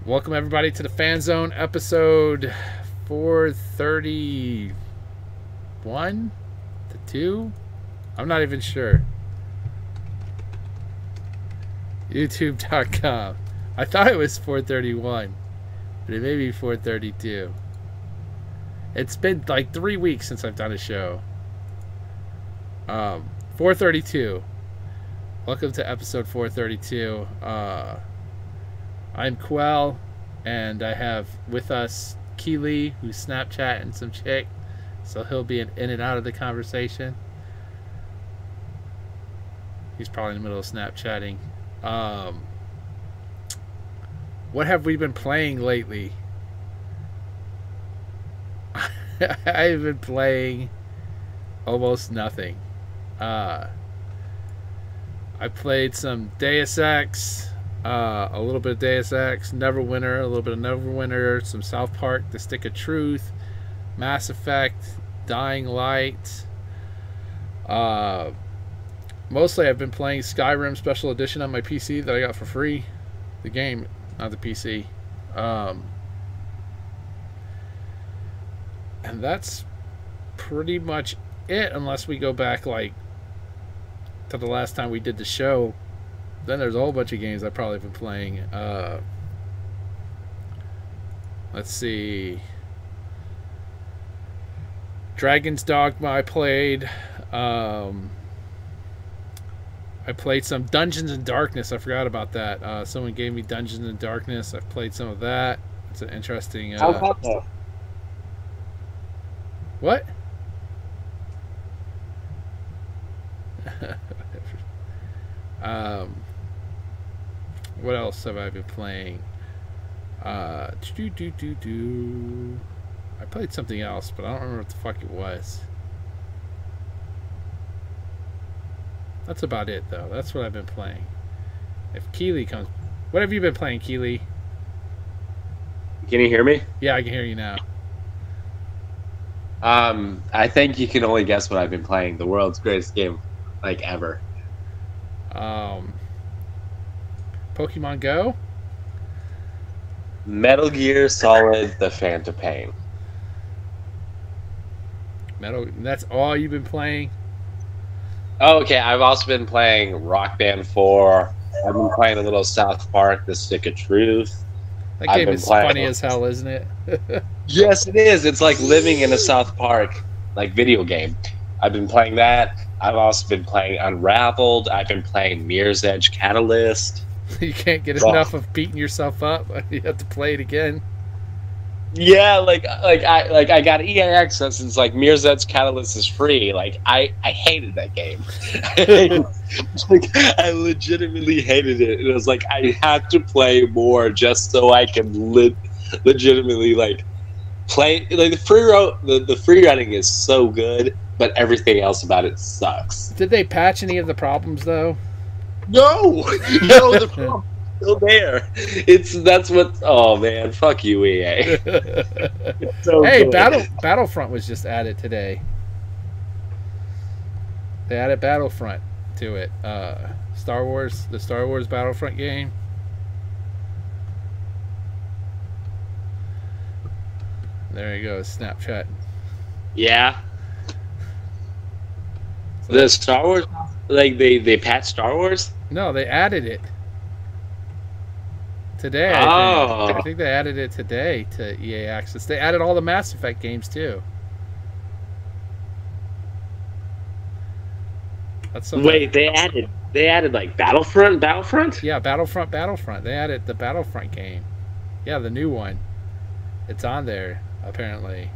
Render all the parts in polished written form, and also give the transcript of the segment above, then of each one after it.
Welcome everybody to the Fanzone episode 431 to 2. I'm not even sure. YouTube.com. I thought it was 431, but it may be 432. It's been like 3 weeks since I've done a show. 432. Welcome to episode 432. I'm Quell, and I have with us Keely, who's Snapchatting some chick, so he'll be in and out of the conversation. He's probably in the middle of Snapchatting. What have we been playing lately? I've been playing almost nothing. I played some Deus Ex, a little bit of Deus Ex, Neverwinter, a little bit of Neverwinter, some South Park, The Stick of Truth, Mass Effect, Dying Light. Mostly I've been playing Skyrim Special Edition on my PC that I got for free. The game, not the PC. And that's pretty much it, unless we go back like to the last time we did the show. Then there's a whole bunch of games I've probably been playing. Let's see. Dragon's Dogma I played. I played some Dungeons and Darkness. I forgot about that. Someone gave me Dungeons and Darkness. I've played some of that. It's an interesting... How about that? What? What else have I been playing? I played something else, but I don't remember what the fuck it was. That's about it, though. That's what I've been playing. If Keely comes... What have you been playing, Keely? Can you hear me? Yeah, I can hear you now. I think you can only guess what I've been playing. The world's greatest game, like, ever. Pokemon Go? Metal Gear Solid: The Phantom Pain. That's all you've been playing? Oh, okay, I've also been playing Rock Band 4. I've been playing a little South Park: The Stick of Truth. That game is funny as hell, isn't it? Yes, it is. It's like living in a South Park like video game. I've been playing that. I've also been playing Unraveled. I've been playing Mirror's Edge Catalyst. You can't get enough of beating yourself up. You have to play it again. Yeah, I got EA access, and it's like Mirror's Edge Catalyst is free. Like I hated that game. I legitimately hated it. It was like I had to play more just so I can legitimately like play. Like the free running is so good, but everything else about it sucks. Did they patch any of the problems though? No, the problem's still there. That's what. Oh man, fuck you, EA. So hey, good. Battlefront was just added today. They added Battlefront to it. The Star Wars Battlefront game. There you go, Snapchat. Yeah. The Star Wars, like they patched Star Wars. No, they added it today. I think they added it today to EA Access. They added all the Mass Effect games too. That's something. Wait, they added like Battlefront? Yeah, Battlefront. They added the Battlefront game. Yeah, the new one. It's on there apparently.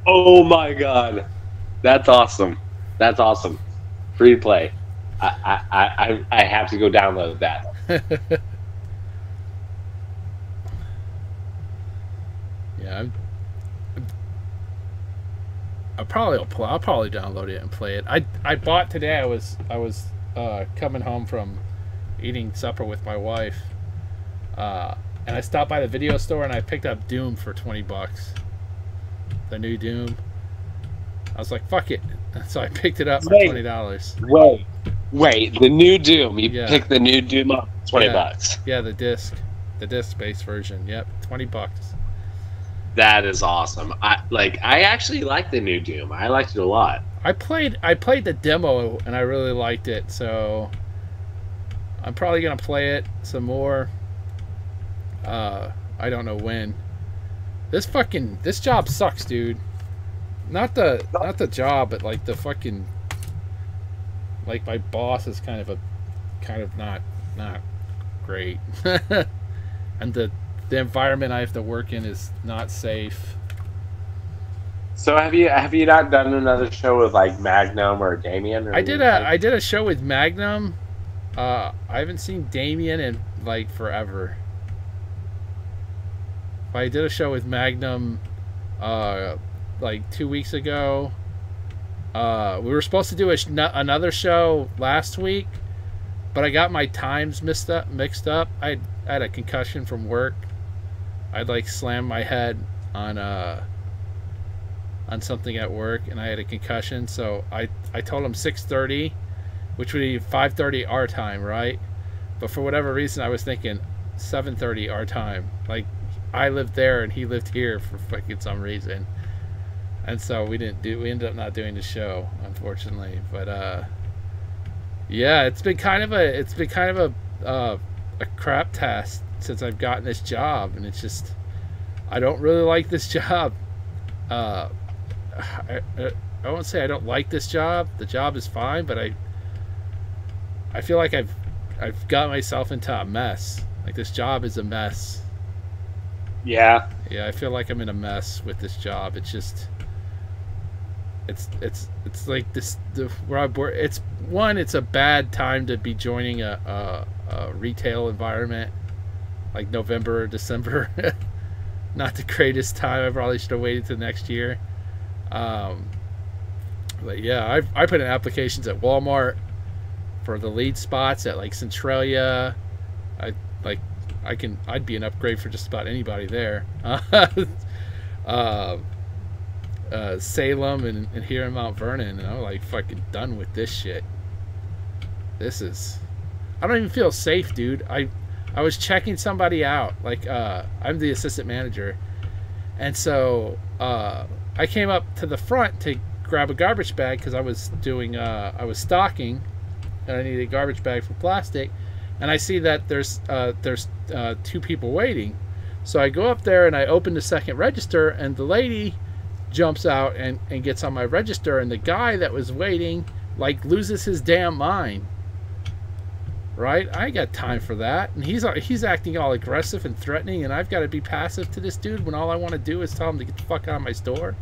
Oh my god, that's awesome! That's awesome. Free to play. I have to go download that. Yeah, I'll probably download it and play it. I bought today. I was coming home from eating supper with my wife, and I stopped by the video store and I picked up Doom for $20. The new Doom. I was like, fuck it. So I picked it up for $20. Wait, the new Doom. You picked the new Doom up for $20. Yeah, the disc. The disc-based version. Yep, $20. That is awesome. I actually like the new Doom. I liked it a lot. I played the demo and I really liked it, so I'm probably gonna play it some more. I don't know when. This job sucks, dude. Not the job, but like the fucking, like, my boss is kind of not great. And the environment I have to work in is not safe. So have you not done another show with like Magnum or Damien? Or I did a show with Magnum. I haven't seen Damien in like forever. I did a show with Magnum like 2 weeks ago. We were supposed to do another show last week, but I got my times mixed up. I had a concussion from work. I'd like slammed my head on something at work, and I had a concussion. So I told him 6:30, which would be 5:30 our time, right? But for whatever reason, I was thinking 7:30 our time. Like, I lived there and he lived here for fucking some reason, and so we ended up not doing the show, unfortunately. But yeah, it's been kind of a crap test since I've gotten this job, and it's just, I don't really like this job. I won't say I don't like this job. The job is fine, but I feel like I've got myself into a mess. Like, this job is a mess. Yeah. Yeah, I feel like I'm in a mess with this job. It's just, it's like this, where I work. It's a bad time to be joining a retail environment, like November or December. Not the greatest time. I probably should have waited till next year. But yeah, I put in applications at Walmart for the lead spots at like Centralia. I'd be an upgrade for just about anybody there. Salem and here in Mount Vernon, and I'm like fucking done with this shit. I don't even feel safe, dude. I was checking somebody out. Like, I'm the assistant manager, and so I came up to the front to grab a garbage bag because I was stocking, and I needed a garbage bag for plastic. And I see that there's 2 people waiting. So I go up there and I open the second register, and the lady jumps out and gets on my register, and the guy that was waiting like loses his damn mind. Right? I ain't got time for that. And he's acting all aggressive and threatening, and I've got to be passive to this dude when all I want to do is tell him to get the fuck out of my store.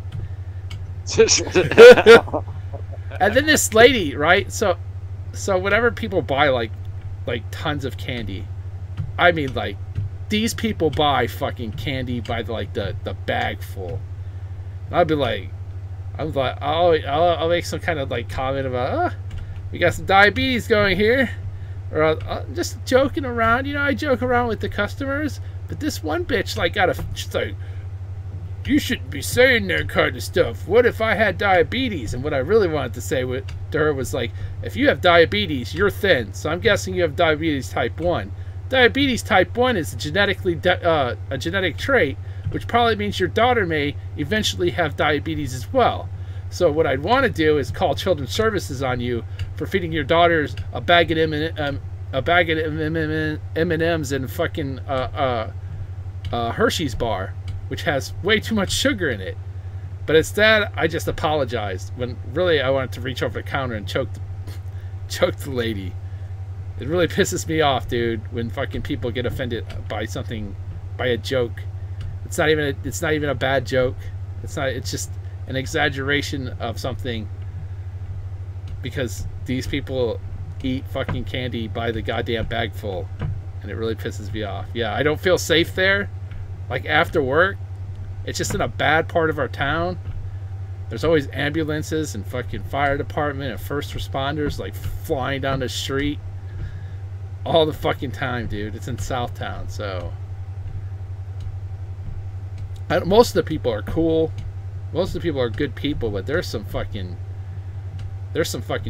And then this lady, right? So whenever people buy like tons of candy, I mean, like, these people buy fucking candy by the bag full. And I'll make some kind of like comment about, we got some diabetes going here, or I'll just joking around. You know, I joke around with the customers, but this one bitch like she's like, you shouldn't be saying that kind of stuff. What if I had diabetes? And what I really wanted to say to her was like, if you have diabetes, you're thin. So I'm guessing you have diabetes type 1. Diabetes type 1 is a genetic trait, which probably means your daughter may eventually have diabetes as well. So what I'd want to do is call Children's Services on you for feeding your daughters a bag of M&Ms and fucking Hershey's bar, which has way too much sugar in it. But instead, I just apologized, when really I wanted to reach over the counter and choke the lady. It really pisses me off, dude, when fucking people get offended by something, by a joke. It's not even a bad joke. It's just an exaggeration of something, because these people eat fucking candy by the goddamn bag full, and it really pisses me off. Yeah, I don't feel safe there. Like, after work, it's just in a bad part of our town. There's always ambulances and fucking fire department and first responders like flying down the street all the fucking time, dude. It's in Southtown, so most of the people are cool. Most of the people are good people, but there's some fucking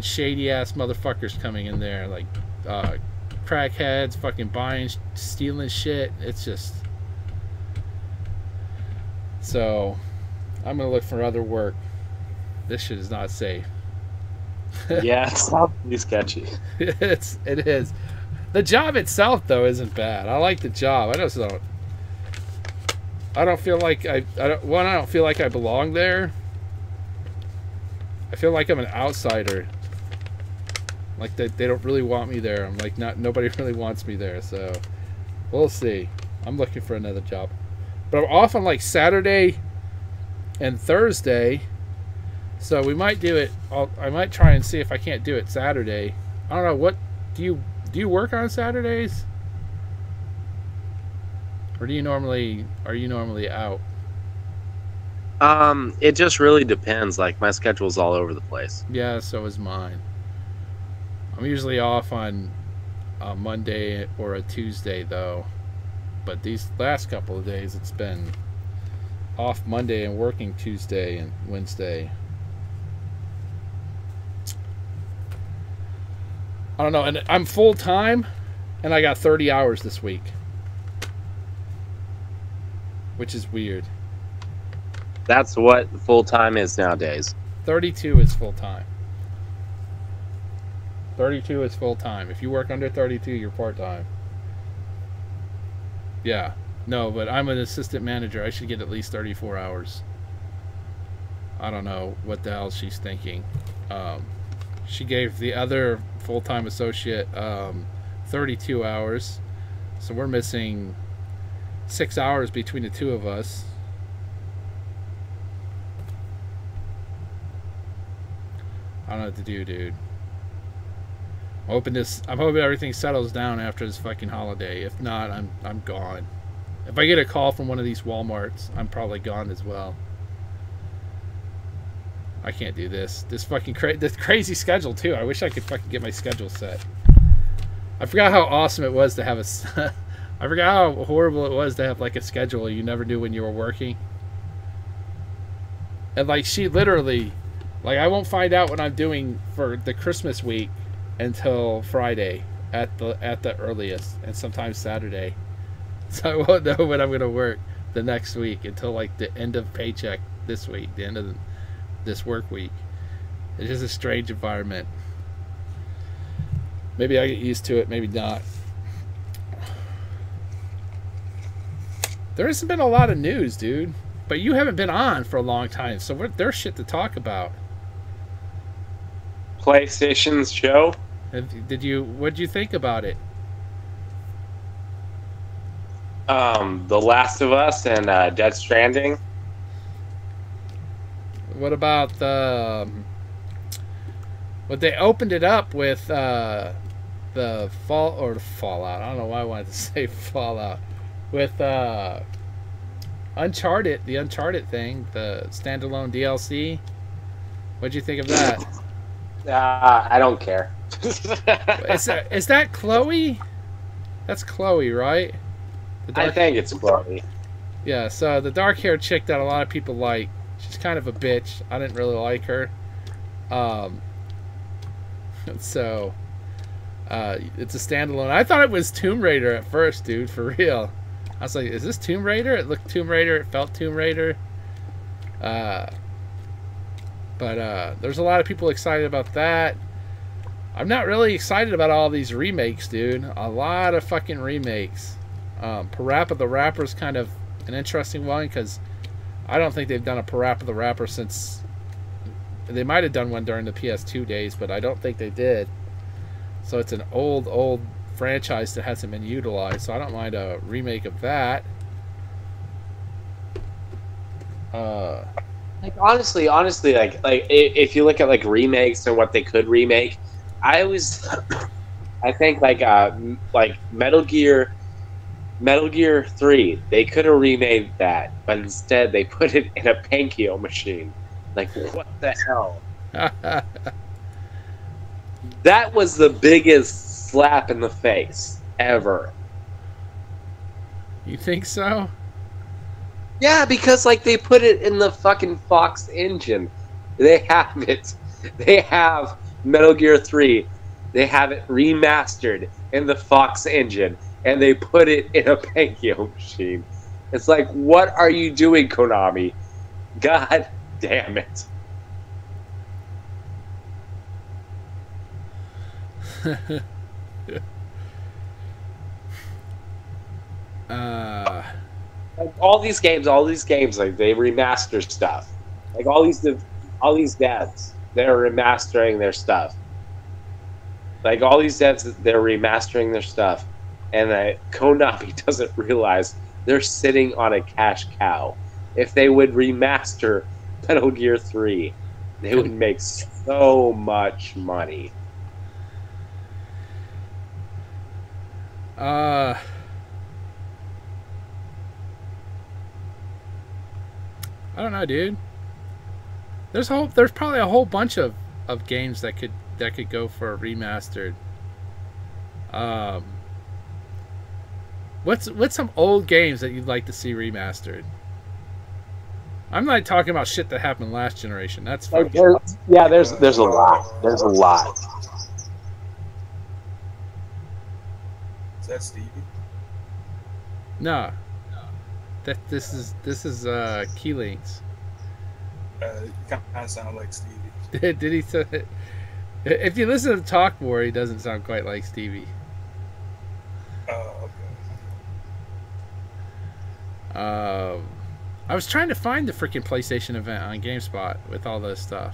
shady ass motherfuckers coming in there, like crackheads fucking buying, stealing shit. It's just... So, I'm gonna look for other work. This shit is not safe. Yeah, it sounds pretty sketchy. It is. The job itself, though, isn't bad. I like the job. I just don't... I don't feel like I don't feel like I belong there. I feel like I'm an outsider. Like they don't really want me there. I'm like, nobody really wants me there. So we'll see. I'm looking for another job. But I'm off on like Saturday and Thursday. So we might do it. I might try and see if I can't do it Saturday. I don't know. What do you work on Saturdays? Or are you normally out? It just really depends. Like, my schedule's all over the place. Yeah, so is mine. I'm usually off on a Monday or a Tuesday, though. But these last couple of days, it's been off Monday and working Tuesday and Wednesday. I don't know. And I'm full-time, and I got 30 hours this week. Which is weird. That's what full-time is nowadays. 32 is full-time. 32 is full-time. If you work under 32, you're part-time. Yeah. No, but I'm an assistant manager. I should get at least 34 hours. I don't know what the hell she's thinking. She gave the other full-time associate 32 hours. So we're missing 6 hours between the two of us. I don't know what to do, dude. I'm hoping everything settles down after this fucking holiday. If not, I'm gone. If I get a call from one of these Walmarts, I'm probably gone as well. I can't do this. This crazy schedule too. I wish I could fucking get my schedule set. I forgot how awesome it was to have a. I forgot how horrible it was to have like a schedule you never knew when you were working. And like she literally, like I won't find out what I'm doing for the Christmas week until Friday at the earliest, and sometimes Saturday. So I won't know when I'm gonna work the next week until like the end of paycheck this week, the end of this work week. It's just a strange environment. Maybe I get used to it, maybe not. There hasn't been a lot of news, dude. But you haven't been on for a long time, so there's shit to talk about. PlayStation's show? What'd you think about it? The Last of Us and Dead Stranding. What about what they opened it up with the Fallout. I don't know why I wanted to say Fallout. With Uncharted, the Uncharted thing, the standalone DLC. What'd you think of that? I don't care. Is that Chloe? That's Chloe, right? I think it's Chloe. Yeah, so the dark-haired chick that a lot of people like. She's kind of a bitch. I didn't really like her. So it's a standalone. I thought it was Tomb Raider at first, dude, for real. I was like, is this Tomb Raider? It looked Tomb Raider. It felt Tomb Raider. But there's a lot of people excited about that. I'm not really excited about all these remakes, dude. A lot of fucking remakes. Parappa the Rapper's kind of an interesting one because I don't think they've done a Parappa the Rapper since... They might have done one during the PS2 days, but I don't think they did. So it's an old franchise that hasn't been utilized, so I don't mind a remake of that. Like honestly, like if you look at like remakes and what they could remake, I think like Metal Gear 3, they could have remade that, but instead they put it in a Pentium machine. Like, what the hell? That was the biggest slap in the face ever. You think so? Yeah, because like they put it in the fucking Fox engine. They have it. They have Metal Gear 3. they have it remastered in the Fox engine, and they put it in a Pentium machine. It's like, what are you doing, Konami? God damn it. Like all these games, like they remaster stuff. Like all these devs, they're remastering their stuff. Like all these devs, they're remastering their stuff, and Konami doesn't realize they're sitting on a cash cow. If they would remaster Metal Gear 3, they would make so much money. I don't know, dude. There's probably a whole bunch of games that could go for a remastered. What's some old games that you'd like to see remastered? I'm not talking about shit that happened last generation. That's fine. There's a lot. There's a lot. Is that Stevie? No. This is Keelinks. Kind of sound like Stevie. Did he say? If you listen to talk more, he doesn't sound quite like Stevie. Oh, okay. I was trying to find the freaking PlayStation event on GameSpot with all this stuff.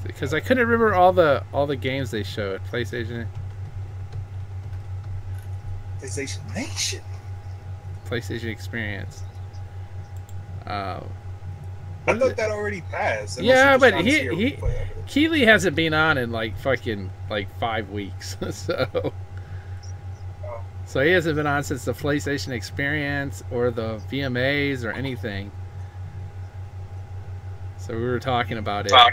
Because I couldn't remember all the games they showed. PlayStation Nation. PlayStation Experience. I thought that already passed. Yeah, but Keely hasn't been on in like fucking 5 weeks. So he hasn't been on since the PlayStation Experience or the VMAs or anything. So we were talking about it. I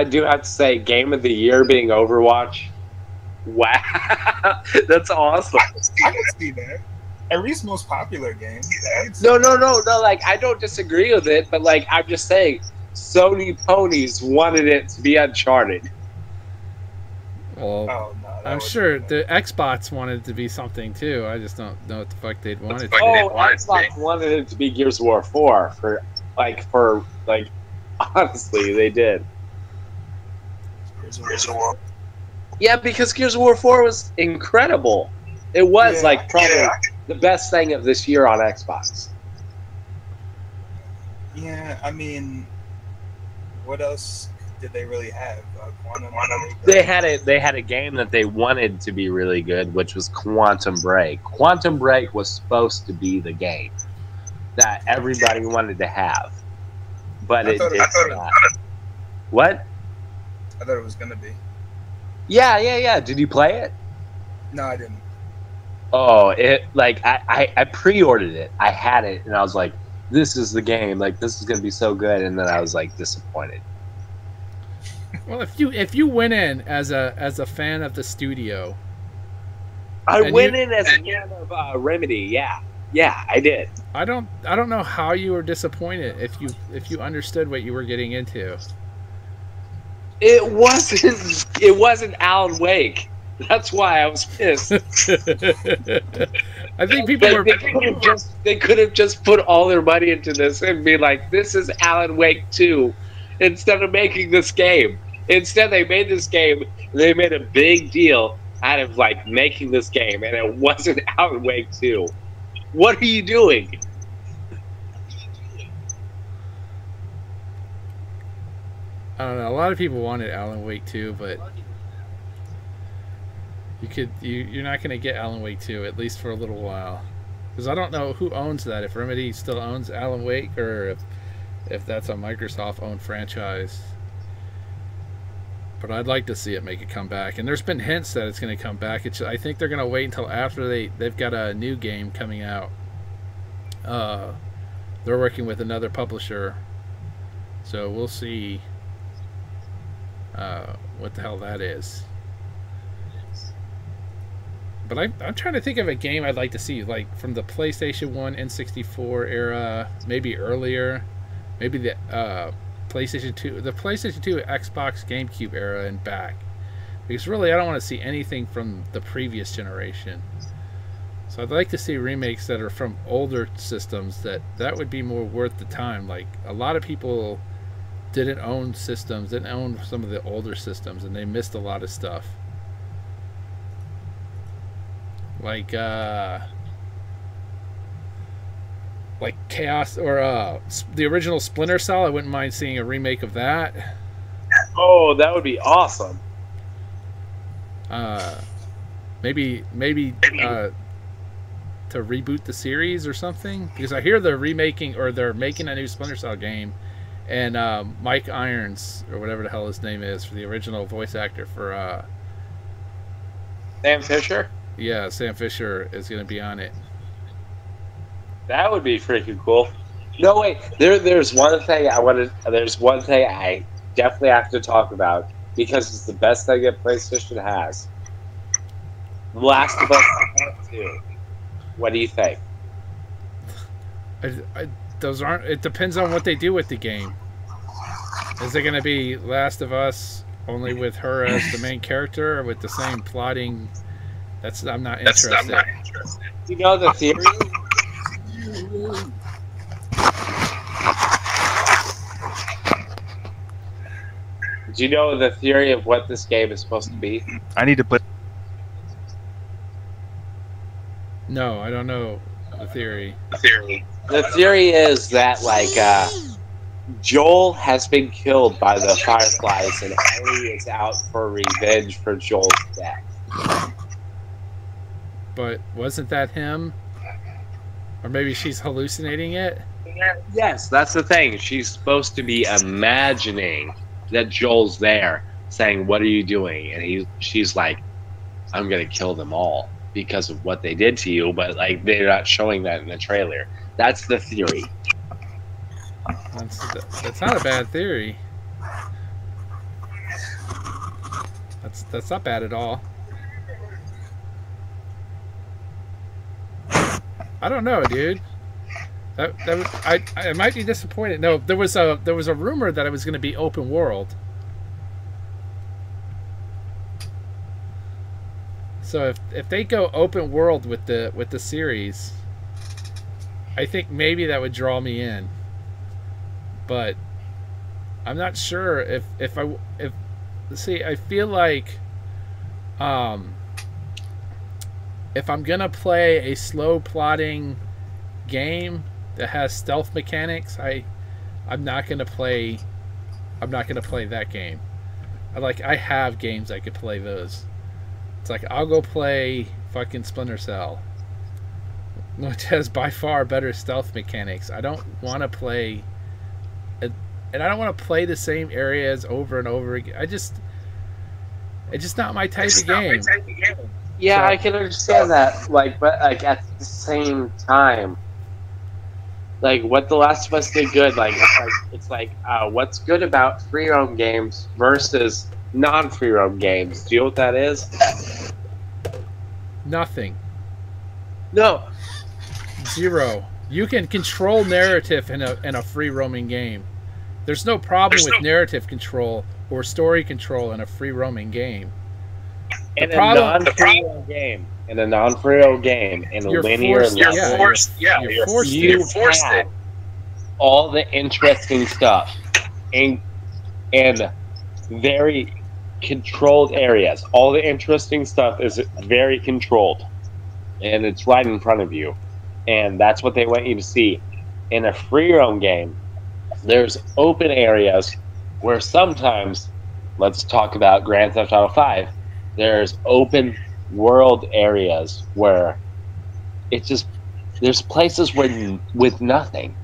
do have to say, Game of the Year being Overwatch. Wow, that's awesome. I can see that. At least most popular game. No. Like, I don't disagree with it, but like, I'm just saying, Sony ponies wanted it to be Uncharted. Well, I'm sure the Xbox wanted it to be something too. I just don't know what the fuck they'd want it to be. Xbox wanted it to be Gears of War 4 for honestly, they did. Gears of War. Yeah, because Gears of War 4 was incredible. It was probably the best thing of this year on Xbox. Yeah, I mean, what else did they really have? Quantum. They had a game that they wanted to be really good, which was Quantum Break. Quantum Break was supposed to be the game that everybody wanted to have, but it did not. What? I thought it was gonna be. Yeah. Did you play it? No, I didn't. Oh, I pre-ordered it. I had it, and I was like, "This is the game. Like, this is gonna be so good." And then I was like disappointed. Well, if you went in as a fan of the studio, I went in as a fan of Remedy. Yeah, I did. I don't know how you were disappointed if you understood what you were getting into. It wasn't Alan Wake. That's why I was pissed. I think people were. They could have just put all their money into this and be like, "This is Alan Wake 2," instead of making this game. Instead, they made this game. They made a big deal out of making this game, and it wasn't Alan Wake 2. What are you doing? I don't know. A lot of people wanted Alan Wake 2, but you're not going to get Alan Wake 2, at least for a little while. Because I don't know who owns that. If Remedy still owns Alan Wake, or if that's a Microsoft-owned franchise. But I'd like to see it make a comeback. And there's been hints that it's going to come back. I think they're going to wait until after they've got a new game coming out. They're working with another publisher. So we'll see what the hell that is. But I'm trying to think of a game I'd like to see, from the PlayStation 1, N64 era, maybe earlier. Maybe the PlayStation 2, the PlayStation 2, Xbox, GameCube era and back. Because really, I don't want to see anything from the previous generation. So I'd like to see remakes that are from older systems. That would be more worth the time. Like, a lot of people didn't own systems, didn't own some of the older systems, and they missed a lot of stuff. Like Chaos, or the original Splinter Cell. I wouldn't mind seeing a remake of that. Oh, that would be awesome. Maybe to reboot the series or something, because I hear they're remaking, or they're making a new Splinter Cell game, and Mike Irons, or whatever the hell his name is, for the original voice actor for Sam Fisher? Yeah, Sam Fisher is going to be on it. That would be freaking cool. No, wait. There's one thing I wanted. There's one thing I definitely have to talk about, because it's the best thing that PlayStation has. Last of Us Part 2. What do you think? Those aren't. It depends on what they do with the game. Is it going to be Last of Us only with her as the main character, or with the same plotting? I'm not interested. You know the theory? Do you know the theory of what this game is supposed to be? I need to play. No, I don't know the theory. The theory is that, like, Joel has been killed by the Fireflies, and Ellie is out for revenge for Joel's death. But wasn't that him? Or maybe she's hallucinating it? Yes, that's the thing. She's supposed to be imagining that Joel's there, saying, "What are you doing?" And she's like, "I'm gonna kill them all because of what they did to you." But like, they're not showing that in the trailer. That's the theory. That's not a bad theory. That's not bad at all. I don't know, dude. I might be disappointed. No, there was a rumor that it was going to be open world. So if they go open world with the series, I think maybe that would draw me in. But I'm not sure if see, I feel like if I'm gonna play a slow plotting game that has stealth mechanics, I'm not gonna play that game. I have games I could play those. It's like, I'll go play fucking Splinter Cell, which has by far better stealth mechanics. I don't want to play it, and I don't want to play the same areas over and over again. It's just not my type of game. Yeah, so, I can understand that. But at the same time, what The Last of Us did good. It's like what's good about free roam games versus non-free roam games. Do you know what that is? Nothing. No. Zero. You can control narrative in a free roaming game. There's no problem with narrative control or story control in a free roaming game. In a non-free roam game, in a linear level, you're forced it. All the interesting stuff in very controlled areas. All the interesting stuff is very controlled, and it's right in front of you, and that's what they want you to see. In a free roam game, there's open areas where sometimes, let's talk about Grand Theft Auto 5, there's open world areas where it's just, there's places with nothing,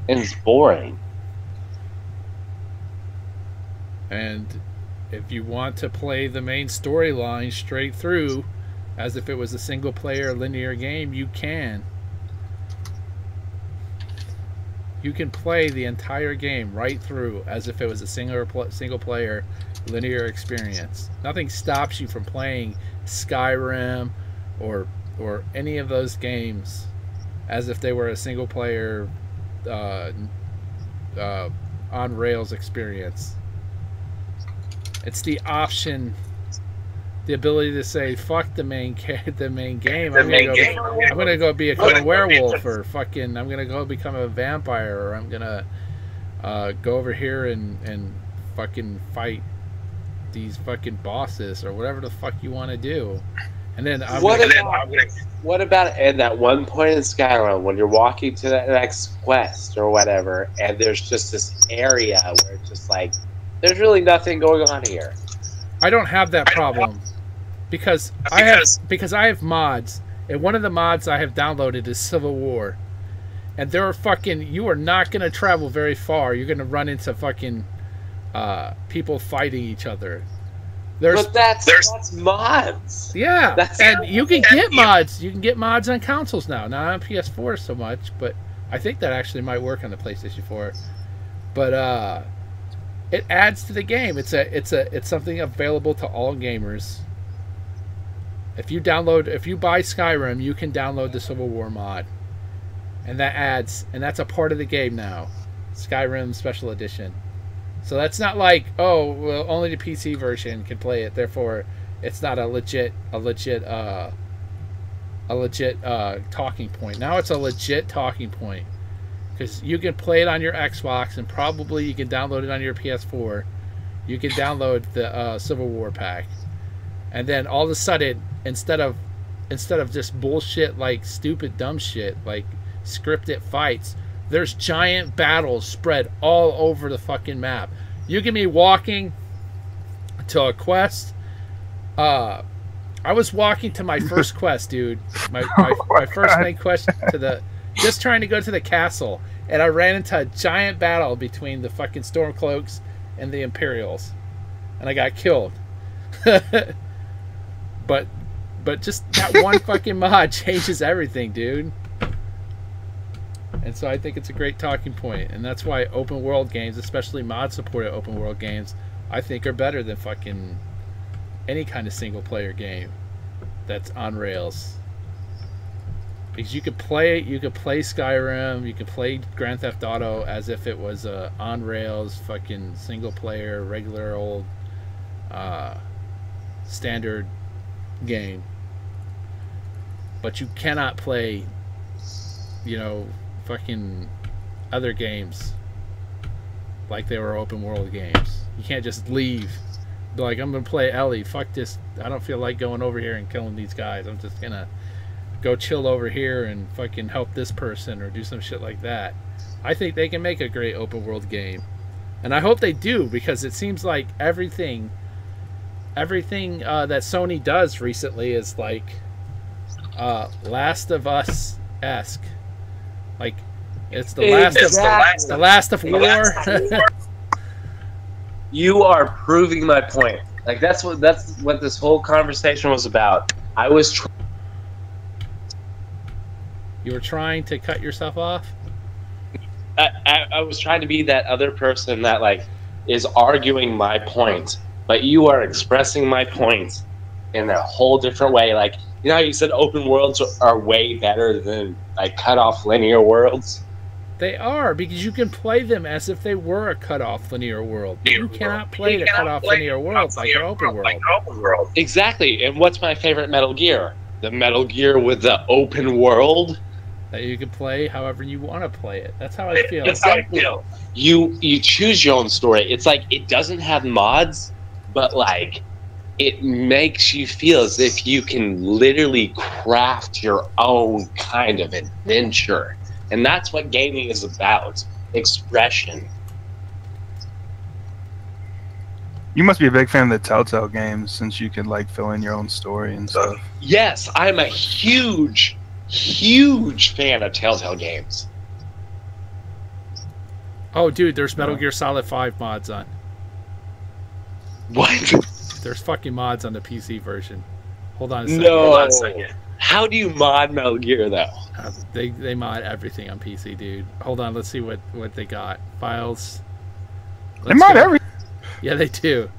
and it's boring. And if you want to play the main storyline straight through, as if it was a single-player linear game, you can. You can play the entire game right through as if it was a single-player linear experience. Nothing stops you from playing Skyrim or any of those games as if they were a single-player on rails experience. It's the option, the ability to say fuck the main game. I'm gonna go become a werewolf, or fucking I'm gonna go become a vampire, or I'm gonna go over here and fucking fight these fucking bosses, or whatever the fuck you want to do. And then what about at that one point in Skyrim when you're walking to that next quest or whatever, and there's just this area where it's just like there's really nothing going on here? I don't have that problem because I have mods, and one of the mods I have downloaded is Civil War, and there are fucking, you are not gonna travel very far. You're gonna run into fucking people fighting each other. But that's mods. Yeah, and you can get mods. You can get mods on consoles now. Not on PS4 so much, but I think that actually might work on the PlayStation 4. But it adds to the game. It's something available to all gamers. If you buy Skyrim, you can download the Civil War mod, and that's a part of the game now. Skyrim Special Edition. So that's not like, oh, well, only the PC version can play it, therefore it's not a legit talking point. Now it's a legit talking point, because you can play it on your Xbox, and probably you can download it on your PS4. You can download the Civil War pack, and then all of a sudden, instead of just bullshit like stupid dumb shit like scripted fights, there's giant battles spread all over the fucking map. You can be walking to a quest. I was walking to my first quest, dude. My first main quest just trying to go to the castle, and I ran into a giant battle between the fucking Stormcloaks and the Imperials, and I got killed. But just that one fucking mod changes everything, dude. And so I think it's a great talking point, and that's why open world games, especially mod supported open world games, I think are better than fucking any kind of single player game that's on rails. Because you could play Skyrim, you could play Grand Theft Auto as if it was a on rails fucking single player regular old standard game. But you cannot play, you know, fucking other games like they were open world games. You can't just leave, be like, I'm gonna play Ellie, fuck this, I don't feel like going over here and killing these guys, I'm just gonna go chill over here and fucking help this person or do some shit like that. I think they can make a great open world game, and I hope they do, because it seems like everything that Sony does recently is like Last of Us-esque. Like, it's the last of war. You are proving my point. Like, that's what this whole conversation was about. You were trying to cut yourself off? I was trying to be that other person that, like, is arguing my point, but you are expressing my point in a whole different way. Like, you know how you said open worlds are way better than, like, cut-off linear worlds? They are, because you can play them as if they were a cut-off linear world. You cannot play the cut-off linear world like an open world. Exactly, and what's my favorite Metal Gear? The Metal Gear with the open world? That you can play however you want to play it. That's how I feel. Exactly. You choose your own story. It's like, it doesn't have mods, but, like, it makes you feel as if you can literally craft your own kind of adventure. And that's what gaming is about. Expression. You must be a big fan of the Telltale games, since you can, like, fill in your own story and stuff. Yes, I'm a huge fan of Telltale games. Oh, dude, there's Metal Gear Solid 5 mods on. What? There's fucking mods on the PC version. Hold on a second. No. Hold on a second. How do you mod Metal Gear, though? They mod everything on PC, dude. Hold on, let's see what they got. Files. They mod everything. Yeah, they do.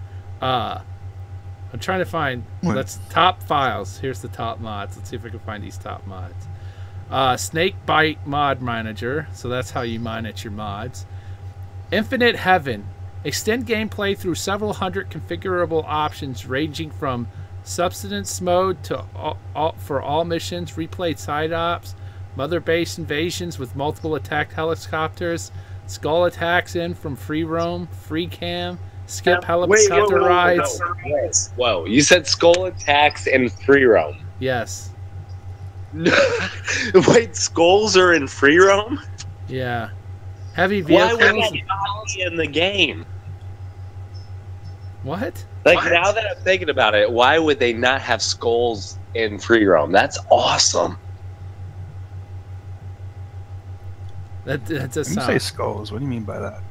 I'm trying to find. Let's top files. Here's the top mods. Let's see if we can find these top mods. Snake Bite Mod Manager. So that's how you manage your mods. Infinite Heaven. Extend gameplay through several hundred configurable options ranging from subsistence mode to for all missions, replay side ops, mother base invasions with multiple attack helicopters, skull attacks in from free roam, free cam, skip helicopter rides. Whoa, you said skull attacks and free roam. Yes. Wait, skulls are in free roam? Yeah. Heavy Why vehicles. would that not be in the game? What? Like, now that I'm thinking about it, why would they not have skulls in free roam? That's awesome. That does When you sound. say skulls, what do you mean by that?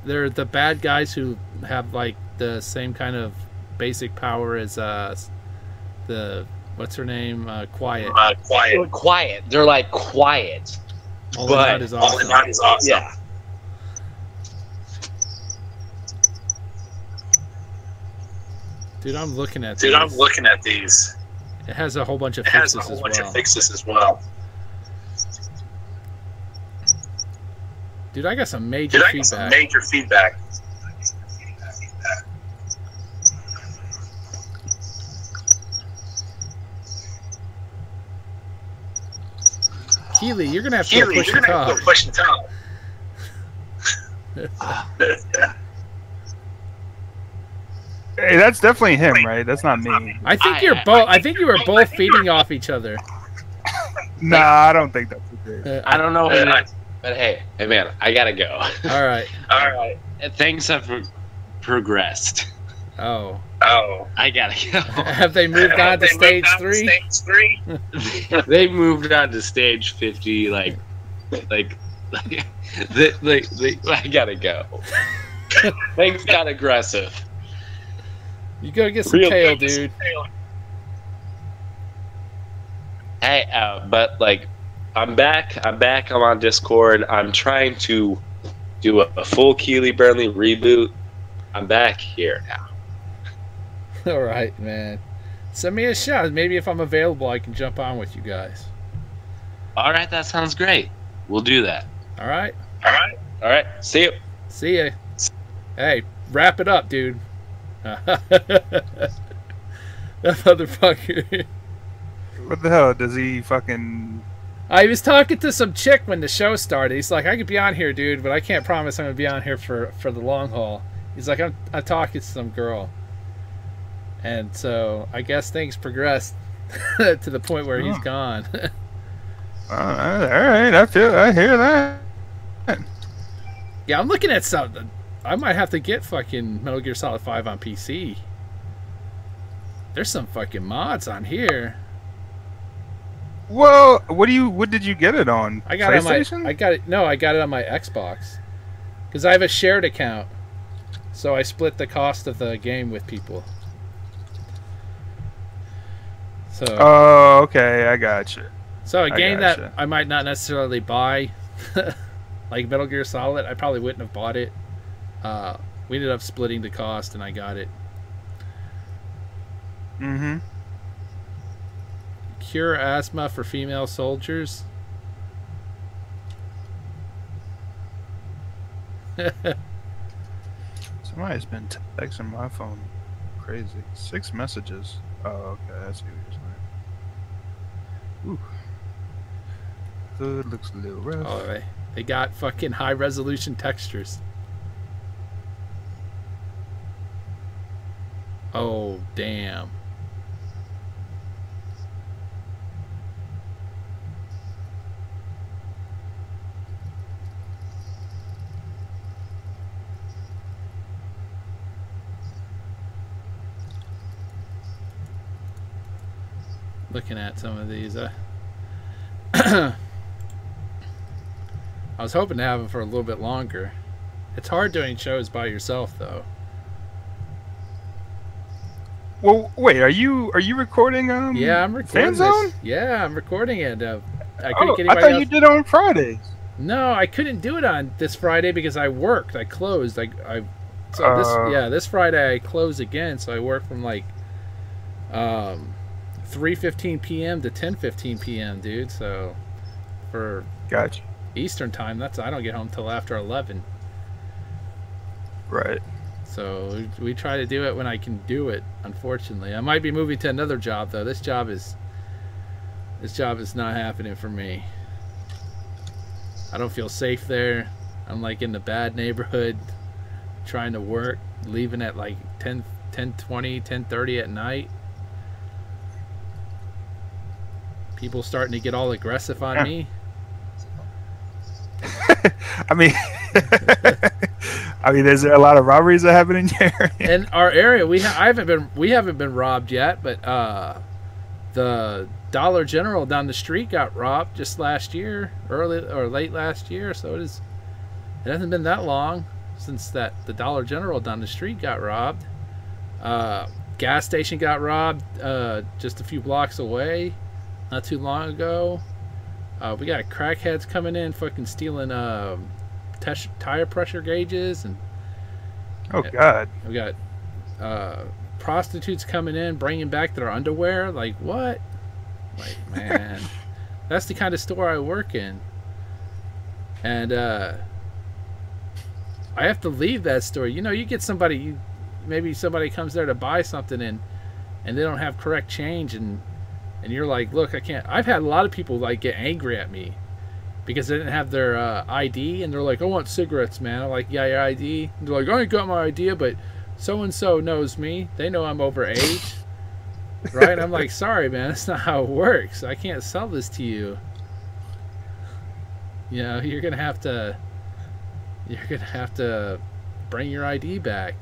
They're the bad guys who have like the same kind of basic power as the what's her name? Quiet. Quiet. They're like quiet. All but that is awesome. Yeah. Dude, I'm looking at these. It has a whole bunch of fixes as well. Dude, I got some major feedback. Keely, you're gonna have to go push and talk. Hey, that's definitely him, right? That's not me. I think you're both. I think you were both feeding off each other. Nah, I don't think that's the case. I don't know, but hey, man, I gotta go. All right. Things have progressed. Oh. I gotta go. Have they moved on to stage 3? They moved on to stage 50. I gotta go. Things got aggressive. You go get some tail, dude. Hey, but like, I'm back. I'm on Discord. I'm trying to do a full Keely Burnley reboot. I'm back here now. All right, man. Send me a shot. Maybe if I'm available, I can jump on with you guys. All right, that sounds great. We'll do that. All right. See you. See ya. Hey, wrap it up, dude. That motherfucker. What the hell? Does he fucking... I was talking to some chick when the show started. He's like, I could be on here, dude, but I can't promise I'm going to be on here for the long haul. He's like, I'm talking to some girl. And so I guess things progressed to the point where he's gone. all right, I hear that. Yeah, I'm looking at something. I might have to get fucking Metal Gear Solid 5 on PC. There's some fucking mods on here. Well, what did you get it on? I got it on PlayStation? I got it on my Xbox. Because I have a shared account. So I split the cost of the game with people. So Oh, okay, I got you. So a game that I might not necessarily buy, like Metal Gear Solid, I probably wouldn't have bought it. We ended up splitting the cost, and I got it. Mm-hmm. Cure asthma for female soldiers. Somebody's been texting my phone. Crazy. 6 messages. Oh, okay, I see what you're saying. Ooh. Hood looks a little rough. Oh, they got fucking high resolution textures. Oh, damn. Looking at some of these. I was hoping to have them for a little bit longer. It's hard doing shows by yourself, though. Well, wait, are you recording? Yeah, I'm recording Fanzone? this. Yeah, I'm recording it. I Oh, I thought you did it on Fridays. No, I couldn't do it on this Friday because I worked. I closed. This Friday I close again. So I work from like 3:15 p.m. to 10:15 p.m. dude. So for Gotcha. Eastern time, I don't get home till after 11. Right. So we try to do it when I can do it. Unfortunately, I might be moving to another job though. This job is not happening for me. I don't feel safe there. I'm like in the bad neighborhood, trying to work, leaving at like 10:20, 10:30 at night. People starting to get all aggressive on me. I mean, is there a lot of robberies that happen in your area? In our area, we haven't been robbed yet, but the Dollar General down the street got robbed just last year, early or late last year. So it hasn't been that long since the Dollar General down the street got robbed. Gas station got robbed just a few blocks away not too long ago. We got crackheads coming in, fucking stealing tire pressure gauges, and oh god, we got prostitutes coming in, bringing back their underwear. Like what? Like man, that's the kind of store I work in, and I have to leave that store. You know, you get somebody, maybe somebody comes there to buy something and they don't have correct change, and you're like, look, I can't. I've had a lot of people like get angry at me because they didn't have their ID, and they're like, I want cigarettes, man. I'm like, yeah, your ID. And they're like, I ain't got my ID, but so and so knows me. They know I'm over age, right? I'm like, sorry, man, that's not how it works. I can't sell this to you. You know, you're gonna have to bring your ID back.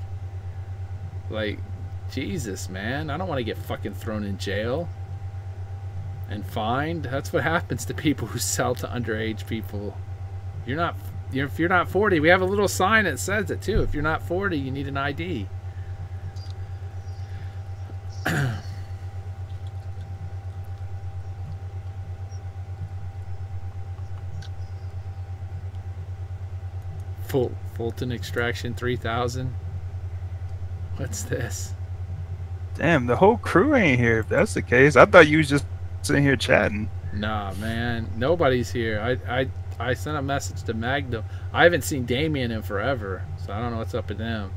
Like, Jesus, man, I don't want to get fucking thrown in jail and fined. That's what happens to people who sell to underage people. If you're not 40, we have a little sign that says it too. If you're not 40, you need an ID. Fulton Extraction 3000. What's this? Damn, the whole crew ain't here. If that's the case, I thought you was just sitting here chatting. Nah, man, nobody's here. I sent a message to Magnum. I haven't seen Damien in forever, so I don't know what's up with them.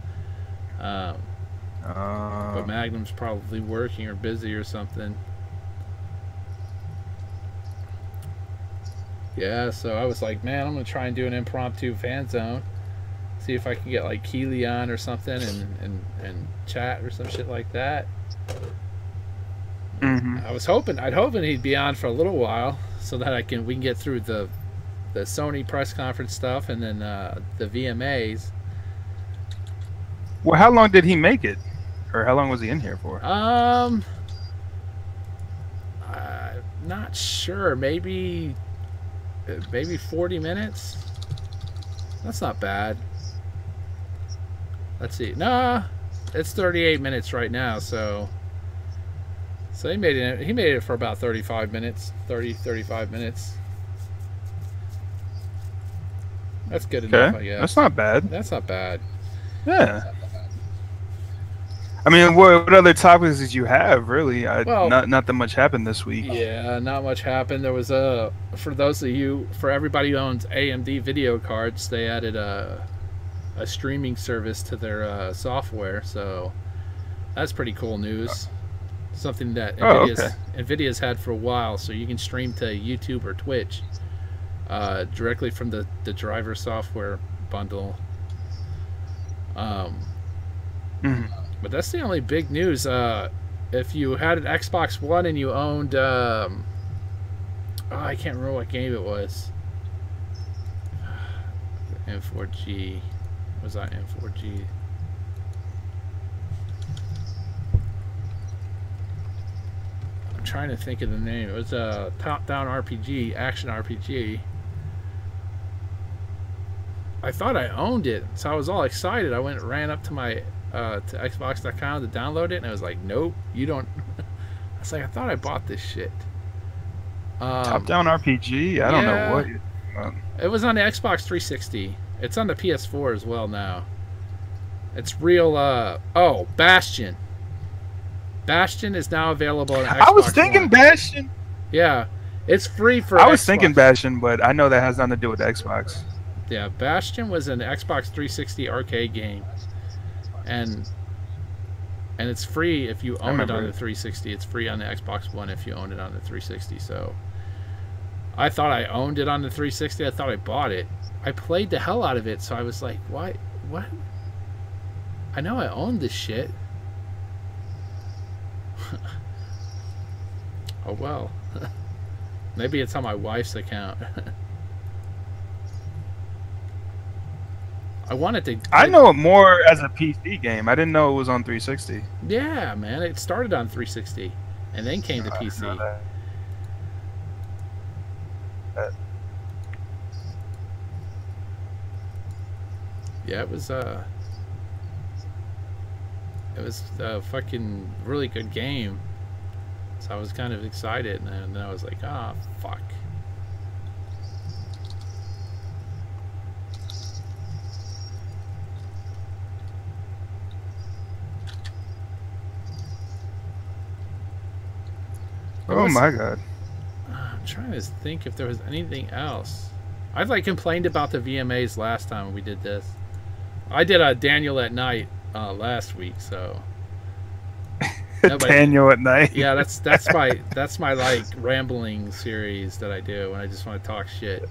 But Magnum's probably working or busy or something. Yeah, so I was like, man, I'm gonna try and do an impromptu fan zone. See if I can get like Keely on or something and chat or some shit like that. Mm-hmm. I'd hoping he'd be on for a little while so that we can get through the Sony press conference stuff and then the VMAs. Well, how long did he make it, or how long was he in here for? Not sure. Maybe 40 minutes. That's not bad. Let's see. Nah, it's 38 minutes right now, so he made it for about 35 minutes. 35 minutes. That's good enough, I guess. That's not bad. That's not bad. Yeah. I mean, what other topics did you have, really? Well, not that much happened this week. Yeah, not much happened. There was for everybody who owns AMD video cards, they added a streaming service to their software, so that's pretty cool news. Something that NVIDIA's had for a while, so you can stream to YouTube or Twitch directly from the driver software bundle. But that's the only big news. If you had an Xbox One and you owned I can't remember what game it was. M4G. Was that M4G? I'm trying to think of the name. It was a top-down RPG, action RPG. I thought I owned it, so I was all excited. I ran up to my to Xbox.com to download it, and I was like, nope, you don't. I was like, I thought I bought this shit. Top-down RPG? I don't know what. It was on the Xbox 360. It's on the PS4 as well now. It's real. Oh, Bastion. Bastion is now available on Xbox I was thinking One. Bastion. Yeah, it's free for. I was Xbox. thinking Bastion, but I know that has nothing to do with Xbox. Yeah, Bastion was an Xbox 360 arcade game, and it's free if you own it on the 360. It's free on the Xbox One if you own it on the 360. So I thought I owned it on the 360. I thought I bought it. I played the hell out of it, so I was like, why? What? I know I owned this shit. Oh well. Maybe it's on my wife's account. I wanted to. I know it more as a PC game. I didn't know it was on 360. Yeah, man. It started on 360 and then came to PC. Yeah, it was a fucking really good game. So I was kind of excited, and then I was like, ah, fuck. Oh my god. I'm trying to think if there was anything else. I've like complained about the VMAs last time we did this. I did a Daniel at Night last week, so Daniel at Night. Yeah, that's my like rambling series that I do when I just want to talk shit.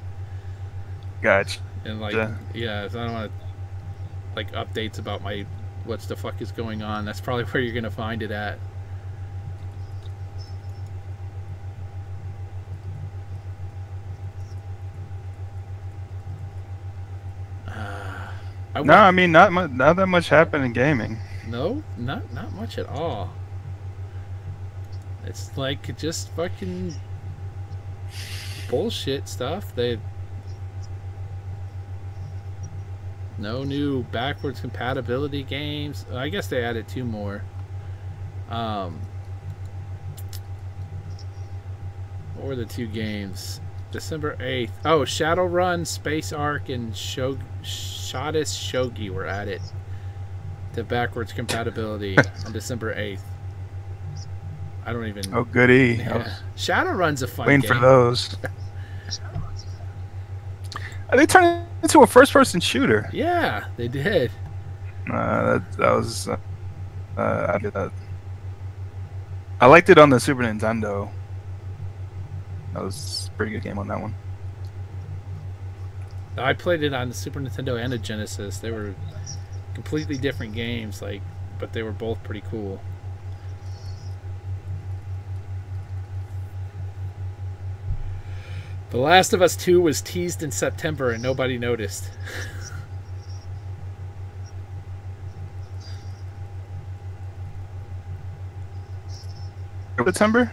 Gotcha. And like yeah, if I don't want to like updates about my what the fuck is going on. That's probably where you're gonna find it at. I mean not that much happened in gaming. No, not much at all. It's like just fucking bullshit stuff. No new backwards compatibility games. I guess they added 2 more. What were the 2 games? December 8th. Oh, Shadowrun, Space Ark, and Shodas Shogi were added to backwards compatibility on December 8th. I don't even... Oh, goody. Yeah. Shadowrun's a fun game. Waiting for those. They turned it into a first-person shooter. Yeah, they did. That was... I did that. I liked it on the Super Nintendo. That was a pretty good game on that one. I played it on the Super Nintendo and the Genesis. They were completely different games, like, but they were both pretty cool. The Last of Us 2 was teased in September and nobody noticed. September?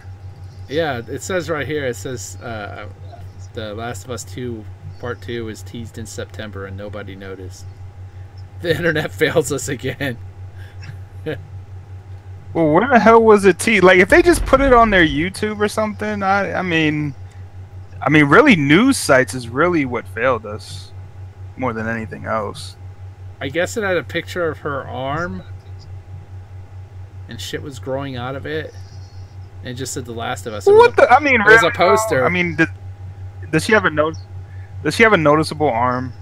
Yeah, it says right here, it says The Last of Us 2 Part 2 was teased in September and nobody noticed. The internet fails us again. Well, where the hell was it teased? Like, if they just put it on their YouTube or something, I mean, really, news sites is really what failed us more than anything else. I guess it had a picture of her arm, and shit was growing out of it, and it just said "The Last of Us." What the? I mean, it was a poster. I mean, does she have a Does she have a noticeable arm?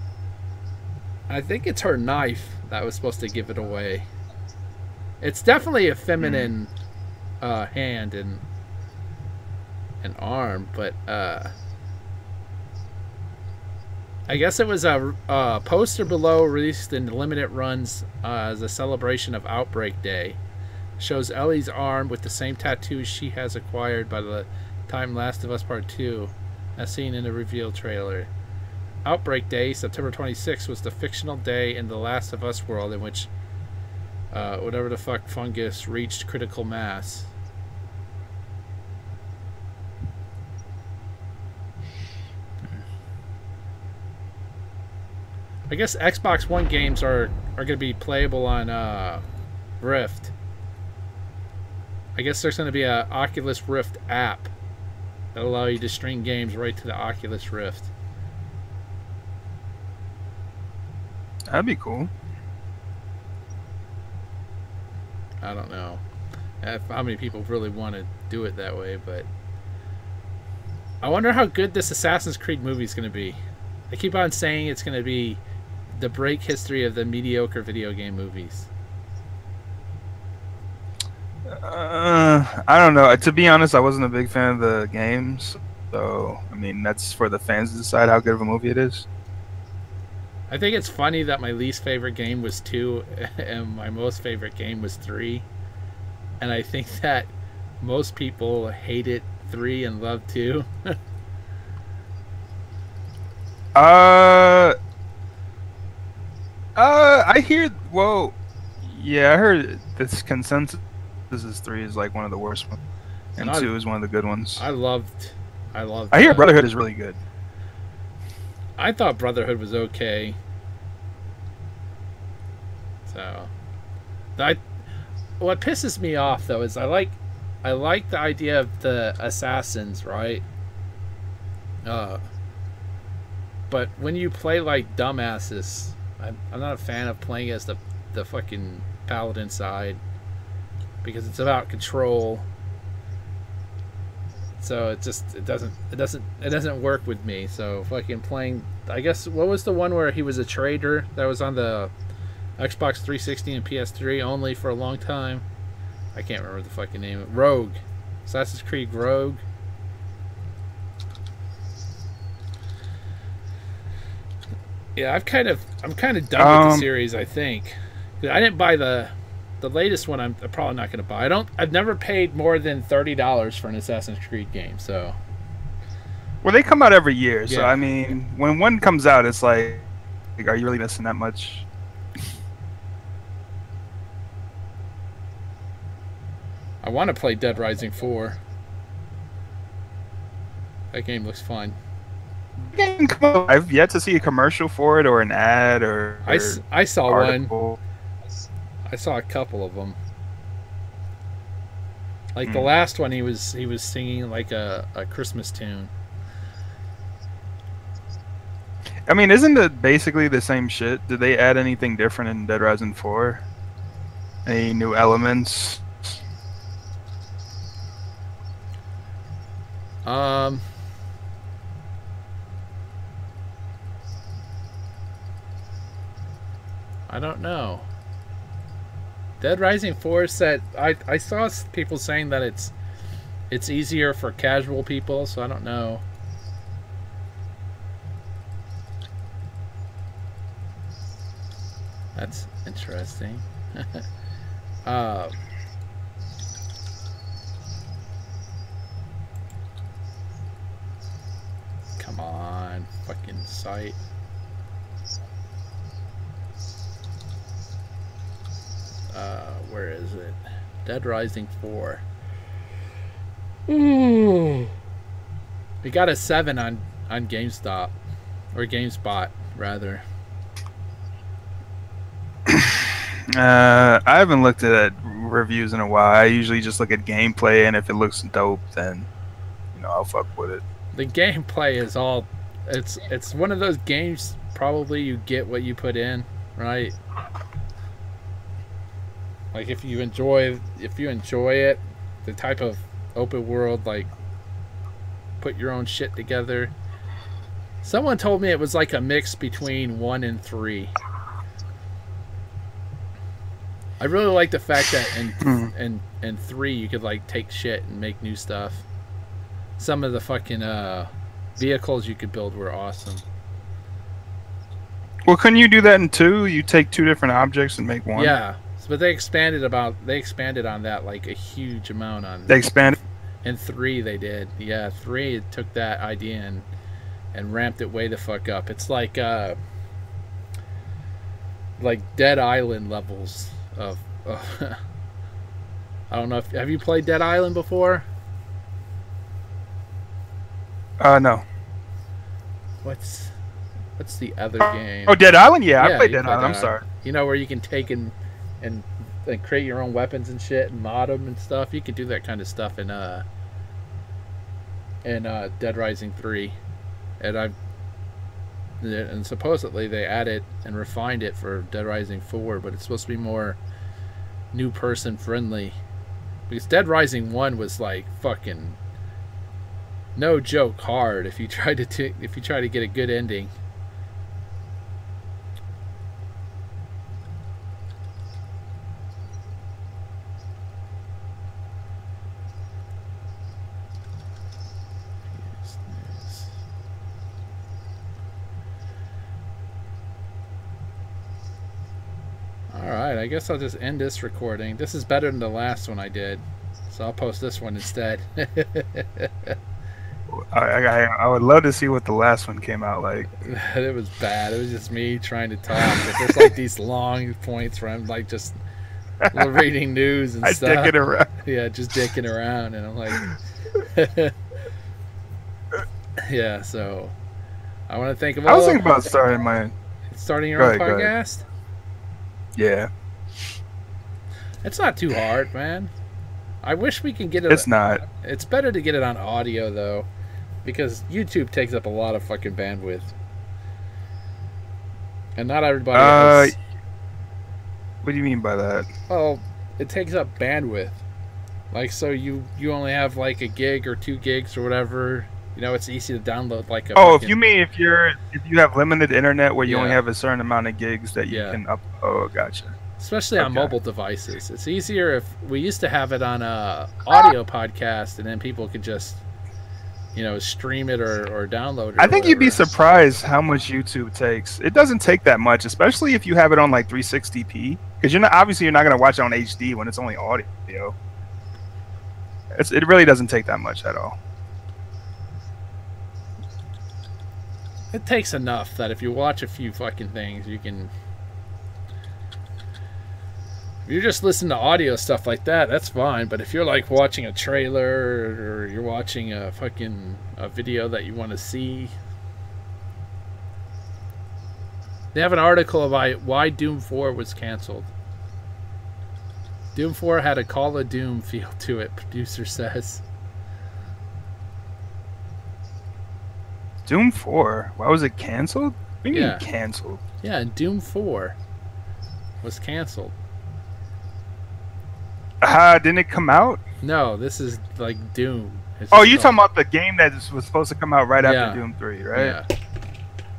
I think it's her knife that was supposed to give it away. It's definitely a feminine hand and an arm, but I guess it was a poster below released in limited runs as a celebration of Outbreak Day. Shows Ellie's arm with the same tattoos she has acquired by the time Last of Us Part 2, as seen in the reveal trailer. Outbreak Day, September 26th, was the fictional day in the Last of Us world in which whatever the fuck fungus reached critical mass. I guess Xbox One games are going to be playable on Rift. I guess there's going to be a Oculus Rift app that'll allow you to stream games right to the Oculus Rift. That'd be cool. I don't know how many people really want to do it that way, but I wonder how good this Assassin's Creed movie is going to be. I keep on saying it's going to be the break history of the mediocre video game movies. I don't know. To be honest, I wasn't a big fan of the games. So, I mean, that's for the fans to decide how good of a movie it is. I think it's funny that my least favorite game was 2 and my most favorite game was 3. And I think that most people hated 3 and loved 2. I hear. Well, yeah, I heard this consensus is 3 is like one of the worst ones, and 2 is one of the good ones. I loved. I hear Brotherhood is really good. I thought Brotherhood was okay. So, what pisses me off though is I like the idea of the assassins, right? But when you play like dumbasses, I'm not a fan of playing as the fucking paladin side because it's about control. So it doesn't work with me. So fucking playing, I guess, what was the one where he was a traitor that was on the Xbox 360 and PS3 only for a long time? I can't remember the fucking name. Rogue. Assassin's Creed Rogue. Yeah, I'm kind of done with the series, I think. I didn't buy the latest one. I'm probably not going to buy. I've never paid more than $30 for an Assassin's Creed game, so. Well, they come out every year, so Yeah. I mean, when one comes out, it's like, are you really missing that much? I want to play Dead Rising 4. That game looks fun. I've yet to see a commercial for it or an ad or I saw article. one. I saw a couple of them. Like the last one, he was singing like a Christmas tune. I mean, isn't it basically the same shit? Did they add anything different in Dead Rising 4? Any new elements? I don't know. Dead Rising 4 said I saw people saying that it's easier for casual people, so I don't know. That's interesting. Come on, fucking site. Where is it? Dead Rising 4. Ooh. We got a 7 on GameStop. Or GameSpot, rather. I haven't looked at reviews in a while. I usually just look at gameplay, and if it looks dope, then I'll fuck with it. The gameplay is all. It's one of those games. Probably you get what you put in, right? Like if you enjoy it, the type of open world, like put your own shit together. Someone told me it was like a mix between 1 and 3. I really like the fact that in 3 you could like take shit and make new stuff. Some of the fucking vehicles you could build were awesome. Well, couldn't you do that in 2? You take 2 different objects and make one. Yeah, but they expanded on that like a huge amount on. They expanded. In 3 they did. Yeah, 3 it took that idea and ramped it way the fuck up. It's like Dead Island levels of I don't know have you played Dead Island before? No. What's the other game? Oh, Dead Island? Yeah, I you played Dead Island. I'm sorry. You know where you can take and create your own weapons and shit and mod them and stuff. You can do that kind of stuff in Dead Rising 3, and supposedly they added and refined it for Dead Rising 4, but it's supposed to be more new person friendly. Because Dead Rising 1 was like fucking no joke hard if you try to get a good ending. I guess I'll just end this recording. This is better than the last one I did, so I'll post this one instead. I would love to see what the last one came out like. It was bad. It was just me trying to talk. But there's like these long points where I'm like just reading news and stuff. Dicking around. Yeah, just dicking around, and I'm like, yeah. So I want to think of. I was thinking about starting your own podcast. Yeah, it's not too hard, man. I wish we can get it. It's not. It's better to get it on audio though, because YouTube takes up a lot of fucking bandwidth, and not everybody. Has... What do you mean by that? Well, it takes up bandwidth. Like, so you only have like a gig or 2 gigs or whatever. You know, it's easy to download like a. Oh, fucking... if you mean if you have limited internet where you only have a certain amount of gigs that you can up. Oh, gotcha. Especially on mobile devices. It's easier if we used to have it on a audio podcast, and then people could just, you know, stream it or download it. I think you'd be surprised how much YouTube takes. It doesn't take that much, especially if you have it on like 360p, because you're not going to watch it on HD when it's only audio. It really doesn't take that much at all. It takes enough that if you watch a few fucking things, you can. If you're just listening to audio stuff like that, that's fine. But if you're like watching a trailer or you're watching a video that you want to see, they have an article about why Doom 4 was canceled. Doom 4 had a Call of Doom feel to it, producer says. Doom 4? Why was it canceled? What do you mean canceled? Yeah, and Doom 4 was canceled. Didn't it come out? No, this is like Doom. Oh, you talking about the game that was supposed to come out right after Doom 3, right? Yeah.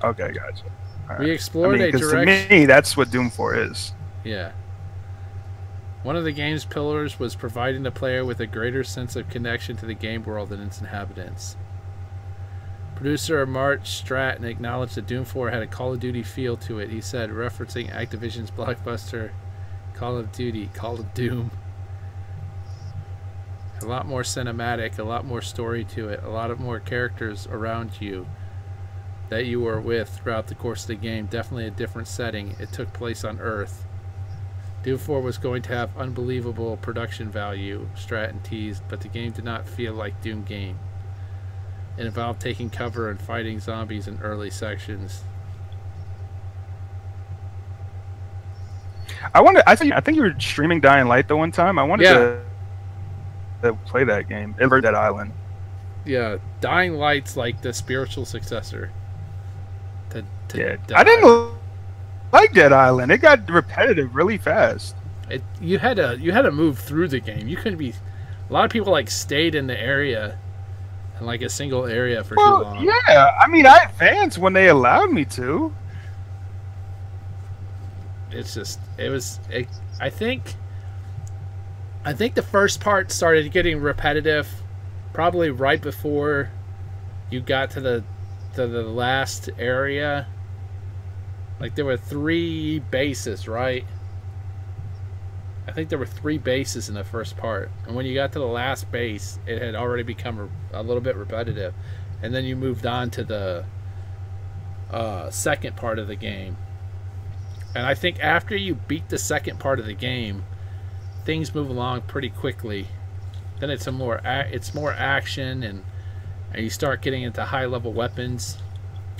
Okay, gotcha. All We right. explored a direction. To me, that's what Doom 4 is. Yeah. One of the game's pillars was providing the player with a greater sense of connection to the game world and its inhabitants. Producer Mark Stratton acknowledged that Doom 4 had a Call of Duty feel to it. He said, referencing Activision's blockbuster Call of Duty, Call of Doom. A lot more cinematic, a lot more story to it, a lot of more characters around you that you were with throughout the course of the game. Definitely a different setting. It took place on Earth. Doom 4 was going to have unbelievable production value, Stratton teased, but the game did not feel like Doom game. It involved taking cover and fighting zombies in early sections. I think you were streaming Dying Light the one time. I wanted to play that game. Dead Island. Yeah, Dying Light's like the spiritual successor. I didn't like Dead Island. It got repetitive really fast. You had to move through the game. You couldn't be. A lot of people like stayed in the area, in like a single area for too long. Yeah, I mean, I advanced when they allowed me to. It's just I think the first part started getting repetitive, probably right before you got to the last area. Like there were 3 bases, right? I think there were 3 bases in the first part, and when you got to the last base, it had already become a little bit repetitive, and then you moved on to the second part of the game. And I think after you beat the second part of the game, things move along pretty quickly. Then it's more action, and you start getting into high level weapons.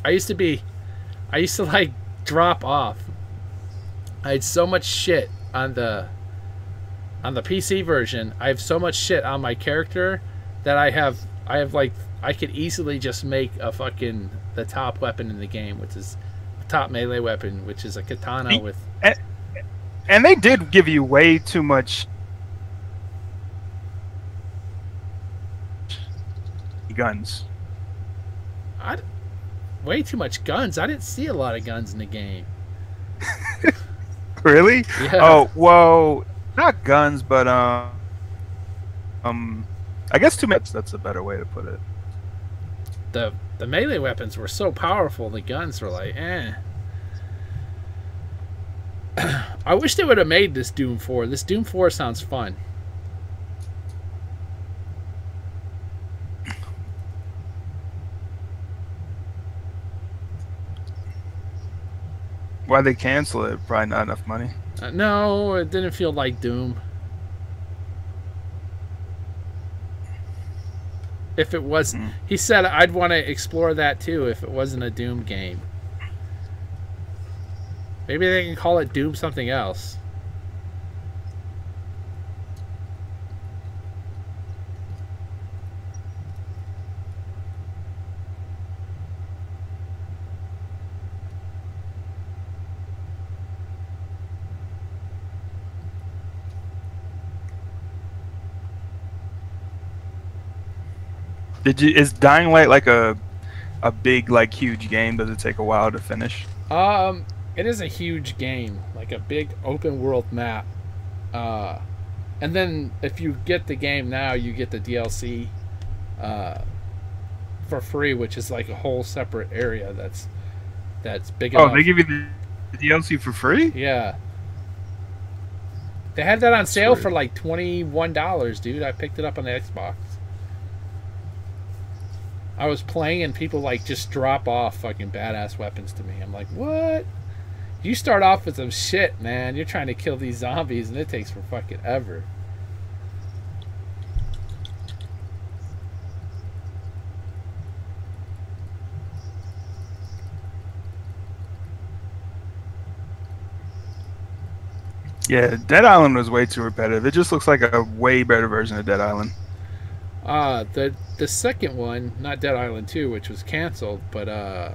I used to like drop off. I had so much shit on the PC version. I have so much shit on my character that I have like, I could easily just make the top weapon in the game, which is the top melee weapon, which is a katana with. And they did give you way too much guns. Way too much guns. I didn't see a lot of guns in the game. Really? Yeah. Oh, well, not guns, but I guess too much. That's a better way to put it. The melee weapons were so powerful. The guns were like, eh. I wish they would have made this Doom 4. This Doom 4 sounds fun. Why'd they cancel it? Probably not enough money. No, it didn't feel like Doom. If it was, he said I'd want to explore that too if it wasn't a Doom game. Maybe they can call it Doom something else. Is Dying Light like a big, like, huge game? Does it take a while to finish? It is a huge game, like a big open world map. And then if you get the game now, you get the DLC for free, which is like a whole separate area that's big enough. Oh, they give you the DLC for free? Yeah. They had that on sale for like $21, dude. I picked it up on the Xbox. I was playing and people like just drop off fucking badass weapons to me. I'm like, what? You start off with some shit, man. You're trying to kill these zombies and it takes for fucking ever. Yeah, Dead Island was way too repetitive. It just looks like a way better version of Dead Island. The second one, not Dead Island 2, which was canceled, but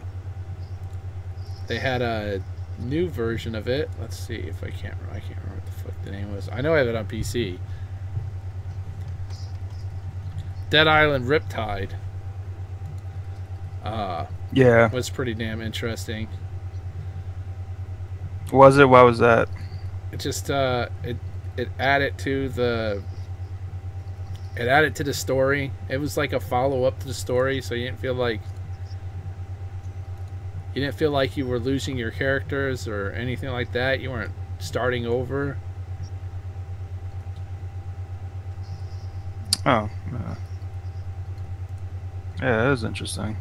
they had a new version of it. Let's see if I can't remember what the fuck the name was. I know I have it on PC. Dead Island Riptide. Yeah. Was pretty damn interesting. Was it? Why was that? It just it added to the story. It was like a follow-up to the story, so you didn't feel like you were losing your characters or anything like that. You weren't starting over. Oh, yeah, that was interesting.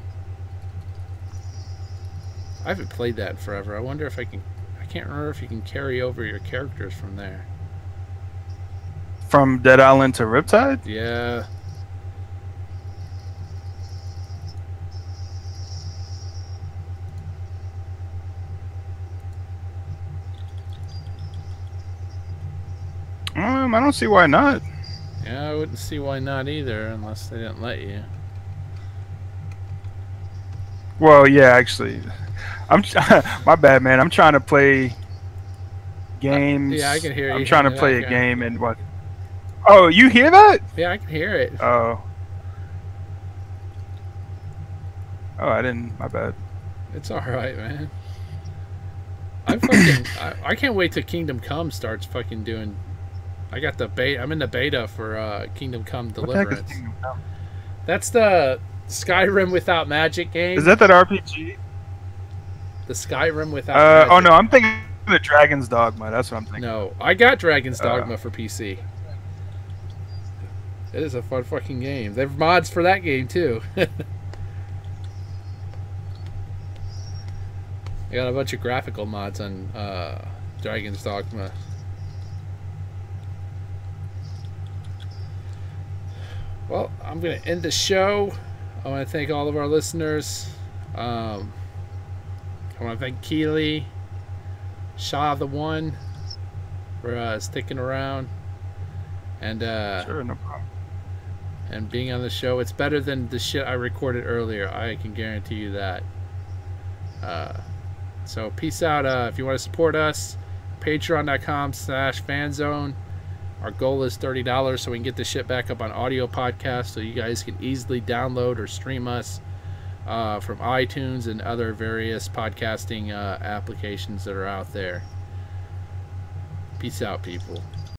I haven't played that in forever. I wonder if I can. I can't remember if you can carry over your characters from there. From Dead Island to Riptide? Yeah. I don't see why not. Yeah, I wouldn't see why not either, unless they didn't let you. Well, yeah, actually, my bad, man. I'm trying to play games. Yeah, I can hear you. I'm trying to play a game and what? Oh, you hear that? Yeah, I can hear it. Oh. Oh, I didn't. My bad. It's all right, man. I can't wait till Kingdom Come starts fucking doing. I got the beta. I'm in the beta for Kingdom Come Deliverance. What the heck is Kingdom Come? That's the Skyrim without magic game. Is that RPG? The Skyrim without magic. Oh no, I'm thinking of Dragon's Dogma. That's what I'm thinking. No, I got Dragon's Dogma for PC. It is a fun fucking game. They have mods for that game too. I got a bunch of graphical mods on Dragon's Dogma. Well, I'm going to end the show. I want to thank all of our listeners. I want to thank Keely, Shaw the One, for sticking around and Sure, no problem. and being on the show. It's better than the shit I recorded earlier. I can guarantee you that. So peace out. If you want to support us, patreon.com/fanzone. Our goal is $30 so we can get this shit back up on audio podcast so you guys can easily download or stream us from iTunes and other various podcasting applications that are out there. Peace out, people.